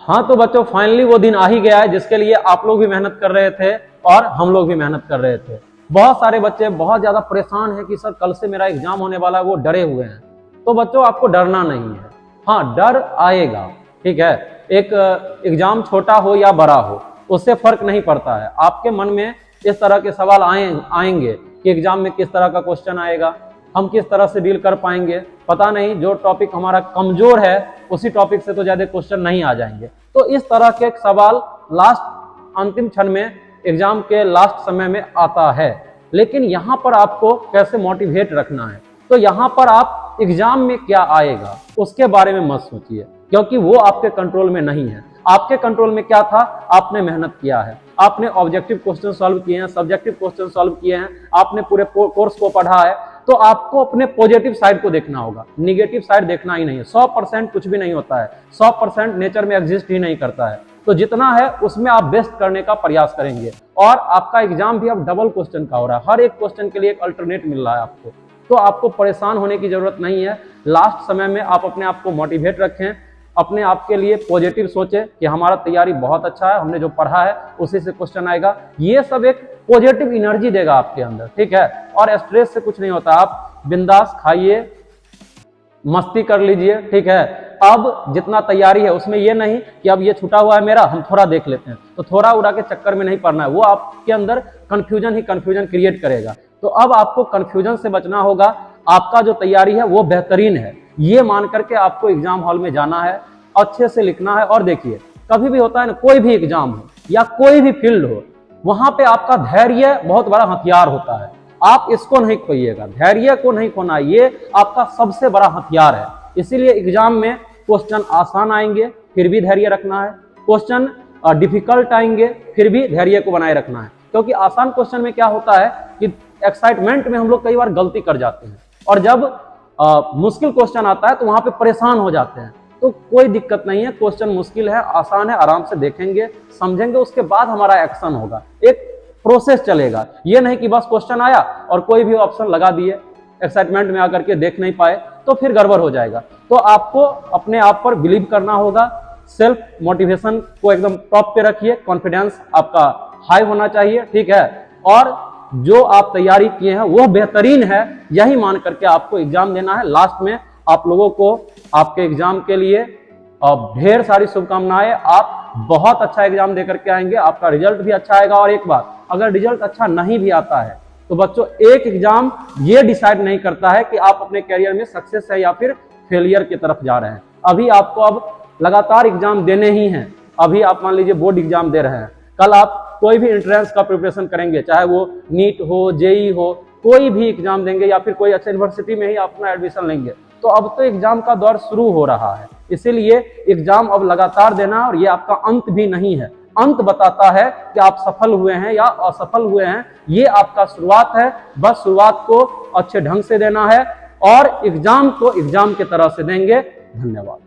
हाँ तो बच्चों फाइनली वो दिन आ ही गया है जिसके लिए आप लोग भी मेहनत कर रहे थे और हम लोग भी मेहनत कर रहे थे। बहुत सारे बच्चे बहुत ज्यादा परेशान हैं कि सर कल से मेरा एग्जाम होने वाला है, वो डरे हुए हैं। तो बच्चों आपको डरना नहीं है, हाँ डर आएगा, ठीक है। एक एग्जाम छोटा हो या बड़ा हो उससे फर्क नहीं पड़ता है। आपके मन में इस तरह के सवाल आएंगे कि एग्जाम में किस तरह का क्वेश्चन आएगा, हम किस तरह से डील कर पाएंगे, पता नहीं। जो टॉपिक हमारा कमजोर है उसी टॉपिक से तो ज्यादा क्वेश्चन नहीं आ जाएंगे। तो इस तरह के सवाल लास्ट अंतिम क्षण में एग्जाम के लास्ट समय में आता है। लेकिन यहाँ पर आपको कैसे मोटिवेट रखना है, तो यहाँ पर आप एग्जाम में क्या आएगा उसके बारे में मत सोचिए, क्योंकि वो आपके कंट्रोल में नहीं है। आपके कंट्रोल में क्या था, आपने मेहनत किया है, आपने ऑब्जेक्टिव क्वेश्चन सॉल्व किए हैं, सब्जेक्टिव क्वेश्चन सॉल्व किए हैं, आपने पूरे कोर्स को पढ़ा है। तो आपको अपने पॉजिटिव साइड को देखना होगा, निगेटिव साइड देखना ही नहीं है। 100% कुछ भी नहीं होता है, 100% नेचर में एग्जिस्ट ही नहीं करता है। तो जितना है उसमें आप बेस्ट करने का प्रयास करेंगे। और आपका एग्जाम भी अब डबल क्वेश्चन का हो रहा है, हर एक क्वेश्चन के लिए एक अल्टरनेट मिल रहा है आपको। तो आपको परेशान होने की जरूरत नहीं है। लास्ट समय में आप अपने आप को मोटिवेट रखें, अपने आप के लिए पॉजिटिव सोचें कि हमारा तैयारी बहुत अच्छा है, हमने जो पढ़ा है उसी से क्वेश्चन आएगा। ये सब एक पॉजिटिव एनर्जी देगा आपके अंदर, ठीक है। और स्ट्रेस से कुछ नहीं होता, आप बिंदास खाइए, मस्ती कर लीजिए, ठीक है। अब जितना तैयारी है उसमें ये नहीं कि अब ये छूटा हुआ है मेरा, हम थोड़ा देख लेते हैं, तो थोड़ा उड़ा के चक्कर में नहीं पड़ना है। वो आपके अंदर कंफ्यूजन ही कंफ्यूजन क्रिएट करेगा। तो अब आपको कंफ्यूजन से बचना होगा। आपका जो तैयारी है वो बेहतरीन है, ये मान करके आपको एग्जाम हॉल में जाना है, अच्छे से लिखना है। और देखिए कभी भी होता है ना, कोई भी एग्जाम हो या कोई भी फील्ड हो, वहां पे आपका धैर्य बहुत बड़ा हथियार होता है। आप इसको नहीं खोइएगा, धैर्य को नहीं खोना, ये आपका सबसे बड़ा हथियार है। इसीलिए एग्जाम में क्वेश्चन आसान आएंगे फिर भी धैर्य रखना है, क्वेश्चन डिफिकल्ट आएंगे फिर भी धैर्य को बनाए रखना है। क्योंकि आसान क्वेश्चन में क्या होता है कि एक्साइटमेंट में हम लोग कई बार गलती कर जाते हैं, और जब मुश्किल क्वेश्चन आता है तो वहां पे परेशान हो जाते हैं। तो कोई दिक्कत नहीं है, क्वेश्चन मुश्किल है आसान है, आराम से देखेंगे समझेंगे, उसके बाद हमारा एक्शन होगा, एक प्रोसेस चलेगा। ये नहीं कि बस क्वेश्चन आया और कोई भी ऑप्शन लगा दिए, एक्साइटमेंट में आकर के देख नहीं पाए, तो फिर गड़बड़ हो जाएगा। तो आपको अपने आप पर बिलीव करना होगा, सेल्फ मोटिवेशन को एकदम टॉप पे रखिए, कॉन्फिडेंस आपका हाई होना चाहिए, ठीक है। और जो आप तैयारी किए हैं वो बेहतरीन है, यही मान करके आपको एग्जाम देना है। लास्ट में आप लोगों को आपके एग्जाम के लिए ढेर सारी शुभकामनाएं। आप बहुत अच्छा एग्जाम दे करके आएंगे, आपका रिजल्ट भी अच्छा आएगा। और एक बात, अगर रिजल्ट अच्छा नहीं भी आता है तो बच्चों एक एग्जाम ये डिसाइड नहीं करता है कि आप अपने करियर में सक्सेस है या फिर फेलियर की तरफ जा रहे हैं। अभी आपको अब लगातार एग्जाम देने ही हैं। अभी आप मान लीजिए बोर्ड एग्जाम दे रहे हैं, कल आप कोई भी एंट्रेंस का प्रिपरेशन करेंगे, चाहे वो नीट हो, जेई हो, कोई भी एग्जाम देंगे या फिर कोई अच्छा यूनिवर्सिटी में ही अपना एडमिशन लेंगे, तो अब तो एग्जाम का दौर शुरू हो रहा है। इसीलिए एग्जाम अब लगातार देना, और ये आपका अंत भी नहीं है। अंत बताता है कि आप सफल हुए हैं या असफल हुए हैं, ये आपका शुरुआत है। बस शुरुआत को अच्छे ढंग से देना है और एग्जाम को एग्जाम की तरह से देंगे। धन्यवाद।